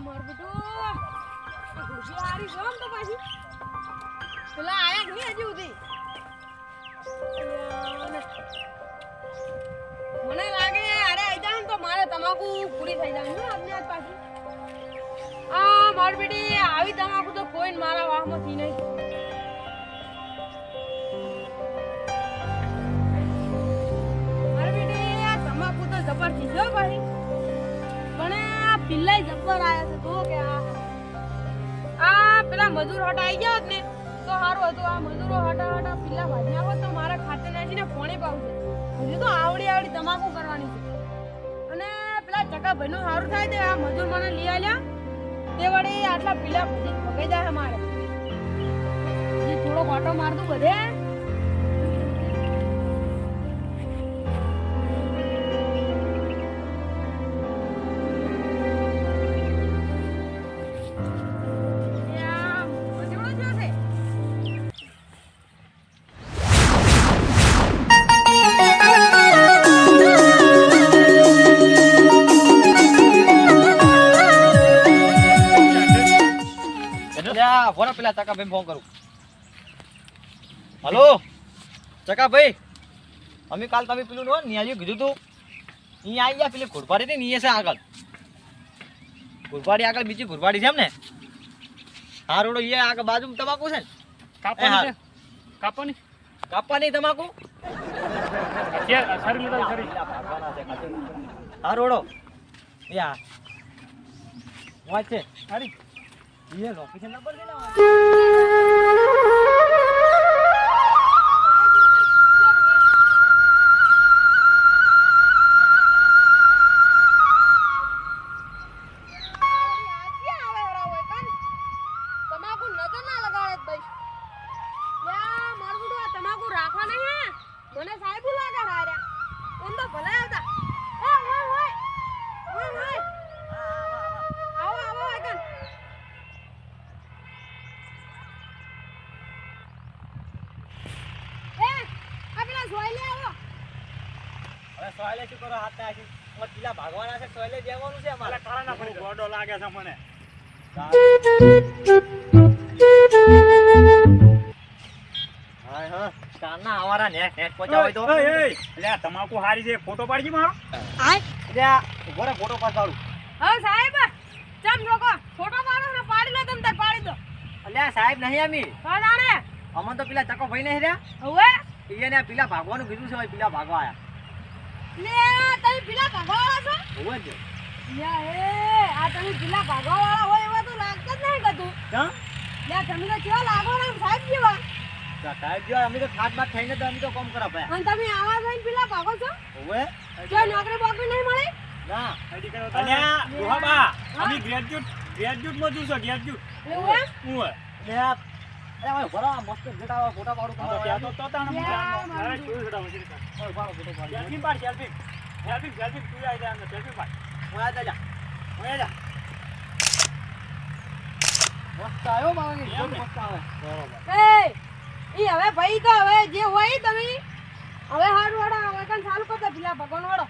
મોર બેટું ખુશી આરી જોમ તો પાછી પેલા આયા નહીં હજી ઉધી મને લાગે અરે આઈ જાન તો મારે તમાકુ પૂરી થઈ જાય ને આપને આજ પાછી આ મોર બેટી આવી તમાકુ તો કોઈ મારા વાહમાં થી નહીં મોર બેટી આ તમાકુ તો જબર થી જો ભાઈ પણ આ પિલ્લાઈ જબર આયા છે તો કે આ પેલા મજૂર હટ આવી ગયા ને તો સારું હતું આ મજૂરો હટા પિલ્લા ભાજ્યા હોત તો મારા ખાતે નાખીને ફોણી પાવશે હજી તો આવડી તમાકુ કરવાની છે અને પેલા ચકા ભાઈનું સારું થાય તે આ મજૂર મને લઈ આવ્યા તે વળી આટલા પિલ્લા ભગાઈ જાય મારે હજી થોડો કાંટો મારતું બધે બોલો પેલા ચકા ભાઈ ફોન કરું હલો ચકા ભાઈ અમે કાલ તમે પેલું નો નિયાજી કીધું તું અહીંયા આવી ગયા પેલી ઘુરપાડી હતી ને છે આગળ ઘુરપાડી આગળ બીજી ઘુરપાડી છે એમ ને હા રોડો એ આગળ બાજુ તમાકુ છે ને કાપવાની તમાકુ હા રોડો યા વાત છે સારી ये लोकेशन नंबर देना તમાકુ નજર ના લગાડે ભાઈ યા મારું આ તમાકુ રાખવા નહીં મને સાહેબ લાગે રાર્યા એમ તો ભલે આવતા ઓય આવો એકન સોયલે શું કરો હાથ નાખી મત પેલા ભાગવાના છે સોયલે દેવાનું છે અમારે કાળાના પડી ગોડો લાગે છે મને હાય હા કાના આવારા ને નેટ પચાવ તો લે તમાકુ હારી છે ફોટો પાડજી મારો આય લે ઉભો ફોટો પાડું હા સાહેબ ચમ જોકો ફોટો પાડો ને પાડી લો તમ તાર પાડી દો લે સાહેબ નહીં અમી કાડાણે અમન તો પેલા ચકો ભાઈ નહીં રહ્યા હવે એને પેલા ભાગવાનું કીધું છે ભાઈ પેલા ભાગવા આયા લે તમે પેલા ભાગવાવાળા છો હોય છે યા એ આ તમે પેલા ભાગવાવાળા હોય એવા તો લાગતા જ નહીં કતું કા લે તમે તો કેવા લાગો ને સાહેબ જેવા સાહેબ જો અમે તો ખાટ બાટ થઈને તો અમે તો કામ કરા ભાઈ અને તમે આવા થઈને પેલા ભાગો છો હોય જો નોકરી બોકરી નહીં મળે ના આઈડી કરો અલ્યા દોહાબા અમે ગ્રેજ્યુએટ માં છું ગ્રેજ્યુએટ એવું એમ હું લે અરે ભાઈ બરા મસ્ત જટાવા ફોટા પાડું તમારો ત્યાં તો તાણ અરે શું જટા મશીન ઓય પાડો ફોટો પાડ સેલ્ફી પાડ સેલ્ફી તું આવી જા અંદર સેલ્ફી પાડ ઓય જા મસ્ત આવ્યો માવાની એકદમ મસ્ત આવે બરોબર એ ઈ હવે ભાઈ તો હવે જે હોય તમે હવે હારું વાળા હવે કન ચાલુ કરતા પેલા ભગવાન વાળો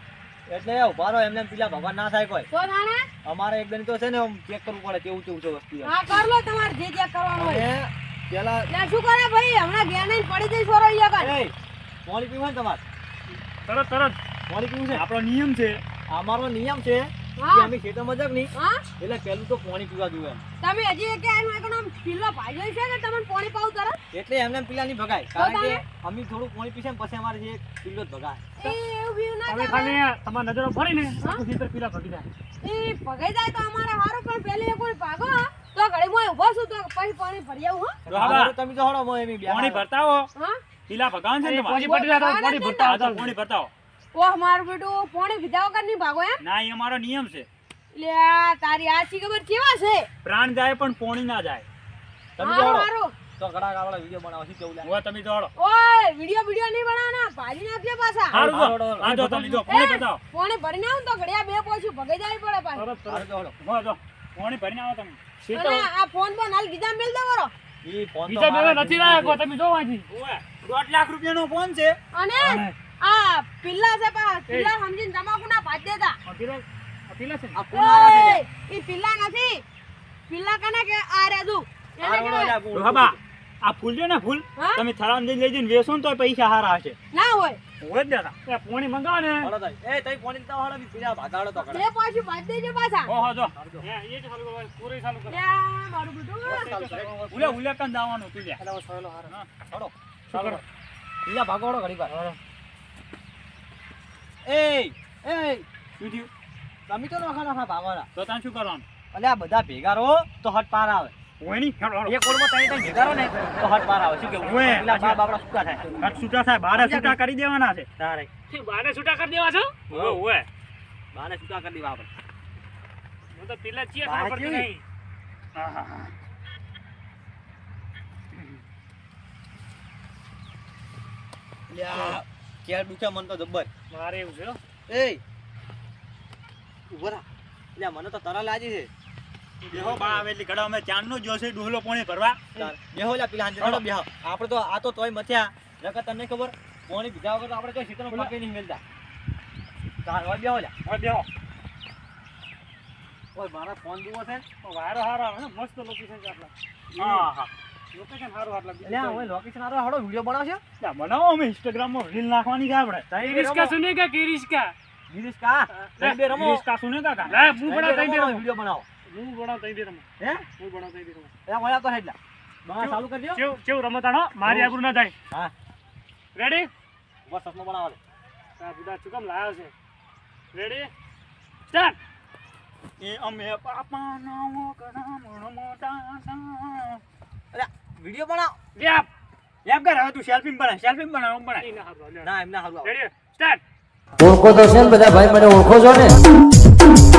એટલે ઉભારો એમને પેલા ભગવાન ના થાય કોઈ તો જાણે અમારે એક દન તો છે ને ચેક કરવું પડે કેવું છે વસ્તુ હા કર લો તમારે જે જે કરવાનું હોય પેલા લે શું કરે ભાઈ હમણાં ગયા નહીં પડી જઈ સોરો અહીંયા કન એ પાણી પીવું ને તમારે તરત પાણી પીવું છે આપણો નિયમ છે અમારો નિયમ છે હા કે અમે ખેતર મજાક નહીં હા એટલે પેલું તો પાણી પીવા જોઈએ તમે હજી કે આનું એક નામ પીલો ભાઈ છે કે તમને પાણી પાઉં તરત એટલે એમને પેલા નહીં ભગાય કારણ કે અમે થોડું પાણી પીશે ને પછી અમારે જે પીલો જ ભગાય એ એવું બી ના તમે ચાલે. ખાલી તમારા નજરો ફરીને આખું ખેતર પીલા ભગી જાય એ ભગાઈ જાય તો અમારે હારું પણ પેલી એક વાર ભાગો તો ઘડી મોય ઊભો છું તો પછી પાણી ભરી આવું હવે તમે તો હળો મોય એમ પાણી ભરતા હો હા પીલા ભગાન છે ને પાણી પાણી ભરતા ભરતા પાણી ભરતા હતા પાણી ભરતા હો ઓહ મારું બેટું પાણી પીધા વગર નહીં ભાગો એમ ના એ અમારો નિયમ છે લે તારી આછી ખબર કેવા છે પ્રાણ જાય પણ પાણી ના જાય તમે હારું, તો હારું. તો ઘણા ગાવડા વિડિયો બનાવો છે કેવું લાગે ઓય તમે જોડો ઓય વિડિયો નહીં બનાવના ભાજી નાખજે પાછા હારું હારું, જો હારું. આ જો તમે જો પાણી બતાવો પાણી ભરીને આવું ને તો ઘડિયા બે પોછું ભગાઈ જાય પડે પાછી તરત હારું, તરત જોડો. ઉભા જો પાણી ભરીને આવો તમે અને આ ફોન પર હાલ બીજા મેલ દે વરો ઈ ફોન તો બીજા મારા બે નથી જીવમાં રાખો છે. તમે જો વાંચી ઓય 2 લાખ રૂપિયાનો ફોન છે અને આ પિલ્લા છે પા પિલ્લા સમજીને તમાકુ ના ભાજ દેતા અકીરો પેલા છે આ પુનારા છે લ્યા. ઈ પિલ્લા નથી પિલ્લા કને કે આ રે દુ એને આ રોડો કહેવાય. લ્યા, પૂ- ડોહાબા આ ફૂલ છે ને ફૂલ હા? તમે થરામ જઈને લઈ જઈને વેચો ને તો પૈસા હારા હશે ના હોય હોય જ દાદા એ પોણી મંગાવો ને હાલો તાઈ. એ તઈ પોણી તો હાલો બી પીલા ભાગાડો તો કરે. બે પાછું ભાજ દેજો પાછા ઓહો જો એ જ ચાલુ કરો પૂરે ચાલુ કરો લ્યા મારું બેટું ચાલુ કરે. ઉલે ઉલે કાન દાવાનું તું લ્યા એટલે હવે સોયલો હારો. હા. હાલો. શું કરો? પીલા ભાગાડો ઘડીક વાર. એ શું થયું તમે તો નોખા ભાગવાના. તો તાન શું કરવાનું એટલે આ બધા ભેગા રહો તો હટ પાર આવે. હોય નહીં હેડો હેડો એક ઓળમાં ત્રણ ભેગા રહો ને તો હટ પાર આવે. શું કેવું? ઓય, પેલા બા બાપડા સુકા થાય. કાટ છૂટા થાય બારે છૂટા કરી દેવાના છે તારે બારે છૂટા કરી દેવા છો ઓય બાને સુકા કરી દેવા આપણે. હું તો પેલા ચીએ બારે ખબર પડતી કેવી? નહીં આહા. લ્યા ક્યાં દુખ્યા મન તો જબ્બર. મારે એવું છે હો. એ ઉભો થા. લ્યા મને તો તરા લાજી છે. બેહો બા આવે એટલે ઘડા અમે ચાંદનો જોશે ડોહલો પોણી ભરવા તાર બેહો લ્યા પેલા હાંજે ચડો બેહો. આપણે તો આ તો તોય મથ્યા. નકર તને ખબર પોણી બીજા વગર તો આપણે કોઈ સીતનો પકડી નહીં મેલતા. તાર હોય બેહો લ્યા. હવે બેહો ઓય મારા ફોન જુઓ છે. વારો હારો આવે ને મસ્ત લોકેશન છે આપણા હા હા લોકેશન હારું આટલા લ્યા ઓય લોકેશન આરો હાડો વિડિયો બનાવશે. બનાવો અમે ઇન્સ્ટાગ્રામ માં રીલ નાખવાની છે આપણે કિરિસ્કા સુનેગા કિરિસ્કા ગિરીશ કા તઈ બે રમો. કિરિસ્કા સુનેગા કા લે હું બડા તઈ દે વિડિયો બનાવો. હું બડા તઈ દે રમો હે હું બડા તઈ દે રમો એ ઓયા તો હેડલા બના ચાલુ કરી દો. કેવ કેવ રમતાણો મારી આબરૂ ના જાય હા રેડી બસ સસનો બનાવો. આ બુડા ચુકમ લાયો છે રેડી સ્ટાર્ટ એ અમે પાપાનો કરામણો મોટા અલ્યા વિડિયો બનાવ. લેપ લેપ કર હવે તું સેલ્ફી બનાવ ના એમને હારું આવે. રેડી સ્ટાર્ટ ઓળખો તો છે ને બધા ભાઈ મને ઓળખો છો ને તું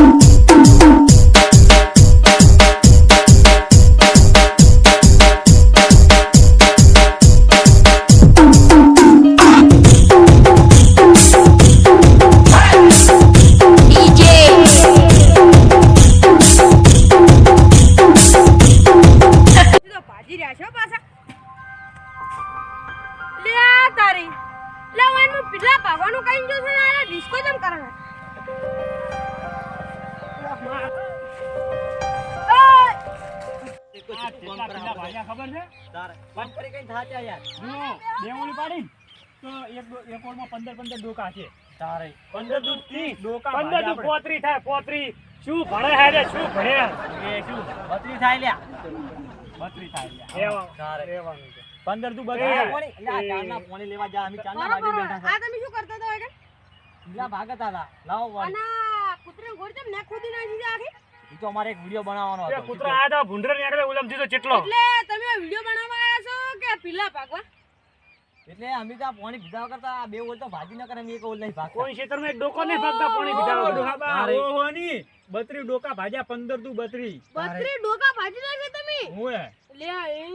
તો ભાજી રહ્યા છો પાછા લ્યા તારી લે ઓયનું પિલ્લા ભાગવાનું કઈ જો છે ને આ ડિસ્કો જમ કરે એક તો આ ફોન કેટલા પર પેલા આવે. ભાગ્યા ખબર છે તારે ફોન કરી કઈ થાચા યાર. જુઓ દેવોલી પાડી તો એક ઓળમાં 15 ડોકા છે તારે 15 દૂધ 30 ડોકા 15 દૂધ 35 થાય 35 શું ભણે હે રે શું ભણે એ શું બત્રી થાય લ્યા. 32 થાય લ્યા તારે રહેવાનું છે 15 દૂધ એ 32 પોણી લ્યા ચાના પોણી લેવા જા. અમે ચાના વાડી બેઠા આ તમે શું કરતા હતા કે લ્યા ભાગતા હતા. લાવો વાળી. અને કૂતરે ગોળ જમ ને ખોદી નાખી છે આખી ઈ તો અમારે એક વિડિયો બનાવવાનો એ હતો. કૂતરો આયા તો ભૂંડર નીકળે ઉલમ દીધો ચેટલો એટલે તમે વિડિયો બનાવવા આયા છો કે પિલ્લા ભાગવા એટલે અમે તો આ પોણી પીધા કરતા આ બે ઓલ તો ભાજી ન કરે. અમે એક ઓલ નહીં ભાગતા. કોઈ ક્ષેત્રમાં એક ડોકો નહીં ભાગતા પાણી પીધા ડોહાબા તારે. ઓહો ની 32 ડોકા ભાજ્યા 15 દૂ 32 બત્રી ડોકા ભાજી નાખે તમે ઓએ લ્યા એ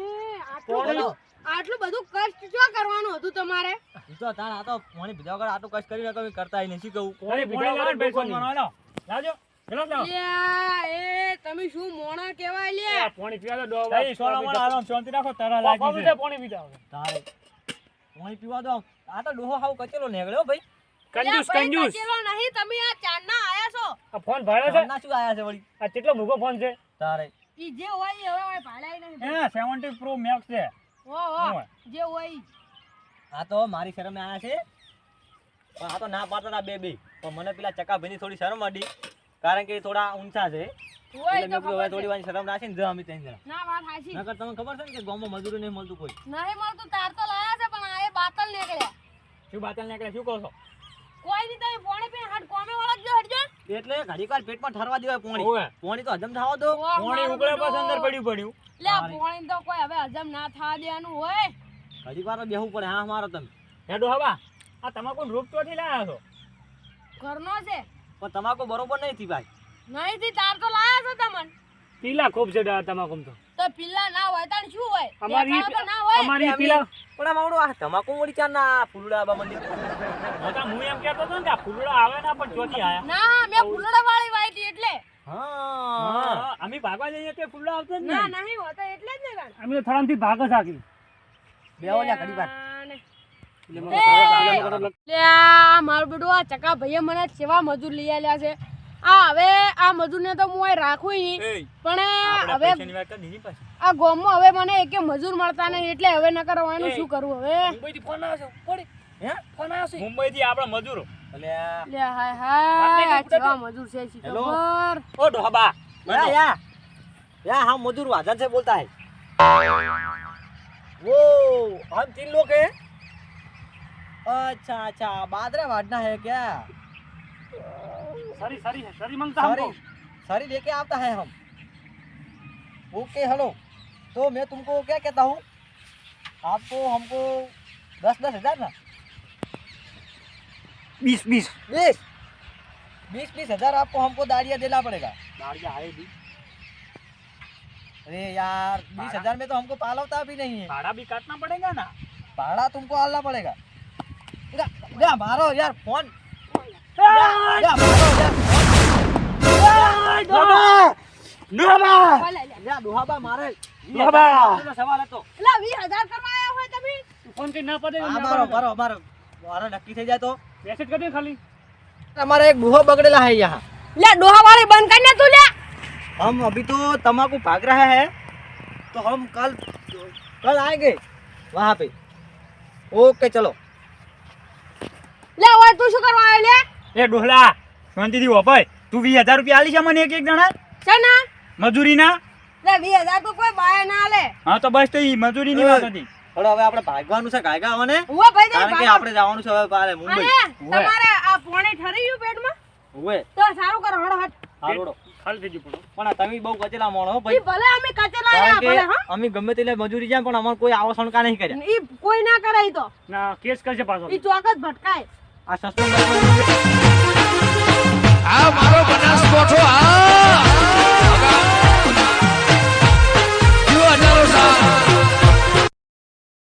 પોણી આટલું બધું કષ્ટ શું કરવાનું હતું તમારે ઈ તો તાણ આ તો પોણી પીધા વગર આટલું કષ્ટ કરી નાખો. કરતા ય નહીં. શું કહું? પાણી પીધા લાવ પૈસા માનો લાવજો પેલો લાવ લ્યા એ તમે શું મોણા કહેવાય લ્યા પાણી પીવા દો ડોવા એ સોળામાં આરામ શાંતિ રાખો તારા લાગી છે પાણી પીતા તારે પોણી પીવા દો. આ તો ડોહો હાવ કચેલો નીકળ્યો ભાઈ. કંજૂસ લ્યા, ભાઈ, કંજૂસ કચેલો નહીં તમે આ ચાંદના આયા છો આ ફોન ભાડ્યો છે ના શું આયા છે વળી. આ કેટલો મોંઘો ફોન છે તારે ઈ જે હોય એ હવે હોય ભાડાય નહીં એ 70 પ્રો મેક્સ છે ઓ હોય. જે હોય ઈ. આ તો મારી શરમે આયા છે. પણ આ તો ના પાડતા હતા બે પણ મને પેલા ચકાભાઈની થોડી શરમ અડી. કારણ કે એ થોડા ઊંચા છે. હોય એટલે તો મેં કીધું હવે ખબર થોડી છે. વાર શરમ રાખીને જ અમે ત્યાં જરા. ના વાત હાચી નકર તમને ખબર છે ને કે ગામમાં મજૂરી નહીં મળતું કોઈ. નહીં મળતું તાર તો લાયા છે પણ આ એ બાતલ નીકળ્યા શું બાતલ નીકળે શું કહો છો કોઈ નહીં તમે પોણી પીને હટ કોમે વાળા જ જો હટજો એટલે ઘડીક વાર પેટમાં ઠરવા દેવાય પોણી. ઓવે. પોણી તો હજમ થવા દો. વાહ, પાણી મારું ઉકળે પાછું અંદર બેટું. પડ્યું લે આ તારે. પોણી તો કોઈ હવે હજમ ના થવા દેવાનું હોય ઘડીક વાર તો બેહવું પડે. હા મારો તમે. હે ડોહાબા આ તમાકુ રૂપ ચોથી લાયા છો ઘરનો છે પણ તમાકુ બરોબર નહીં થી ભાઈ. નહીં થી તાર તો લાયા છો તમને પીલા ખૂબ છે તમાકુ તો પિલ્લા ના હોય તાર શું હોય અમારી દેખાડો તો ના હોય અમારી અમે- પીલા પણ આ માવડો આ તમાકુ મળી ચાર ના ફૂલડા આબા મંદિર. મોટા હું એમ કહેતો હતો ને કે આ ફૂલડા આવે ના પણ ચોથી આયા ના મેં ફૂલડા વાળી વાઈ હતી એટલે હા અમે ભાગવા જઈએ તે ફૂલડા આવતો જ ના નહીં નહીં હોતા એટલે જ ને ગાણ અમે તો થરામથી ભાગ જ આખી બેહો લ્યા ઘડીક વાર. લે આ મારું બેટું આ ચકા ભાઈએ મને સેવા મજૂર લઈ આલ્યા છે આ હવે આ મજૂરને તો હું અહીં રાખું ઈ. પણ હવે આ ગામમાં હવે મને એકે મજૂર મળતા નહીં એટલે હવે નકર એનું શું કરવું હવે મુંબઈ થી આપડા મજૂરો અલ્યા લે હાય હાય આ કેવા મજૂર છે શી હેલો. ખબર ઓ ડોહા या हम मजदूर वाजन से बोलता है वो हम 3 लोग हैं अच्छा अच्छा बाजरा वाटना है क्या सारी सारी है सारी मांगता हमको सारी लेके आता है हम ओके हेलो तो मैं तुमको क्या कहता हूँ आपको हमको 10-10 हज़ार ना 20-20 हज़ार आपको हमको दाड़िया देना पड़ेगा दाढ़िया आएगी अरे यार 20,000 में तो हमको पालवता भी नहीं है भाड़ा भी काटना पड़ेगा ना भाड़ा तुमको आलना पड़ेगा मारो यार फोन डोहाबा मारे सवाल હતો એટલે 20,000 કરવા આયા હોય તમે फोन के ना पड़े मारो मारो मारो मारो नक्की થઈ જાય તો मैसेज कर दे खाली हमारा एक बूहो बगड़ेला है यहाँ લે ડોહા વાળી બંધ કરીને તું લે हम अभी तो तम्बाकू भाग रहा है तो हम कल आएंगे वहाँ पे ओके चलो લે ઓય તું શું કરવા આવ્યો લે ए डोहला शांति थी भाई तू 20,000 रुपया आली છે મને એક એક જણા છે ના મજૂરી ના લે 20,000 તો કોઈ બાય ના લે હા તો બસ તો ઈ મજૂરી ની વાત હતી હવે આપણે ભાગવાનું છે ગાયગા આવને ઉવા ભાઈ દે કારણ કે આપણે જવાનું છે હવે પાલે મુંબઈ અને તમારે આ પોણી ઠરી ગયું પેટમાં ઓએ તો સારું કરો હળ હટ હારોડો ખાલી થઈ ગયું પણ પણ આ તમે બહુ કચેલા મોણો હો ઈ ભાઈ ભલે અમે કચેલા કારણ આયા કે ભલે હા અમે ગમે તેટલે મજૂરી જાય પણ અમાર કોઈ આવો સણકા નહીં કર્યા ઈ કોઈ ના કરે ઈ તો ના કેસ કરશે પાછો ઈ ચોક જ ભટકાય આ સસ્તો આ મારો બનાસકોઠો આ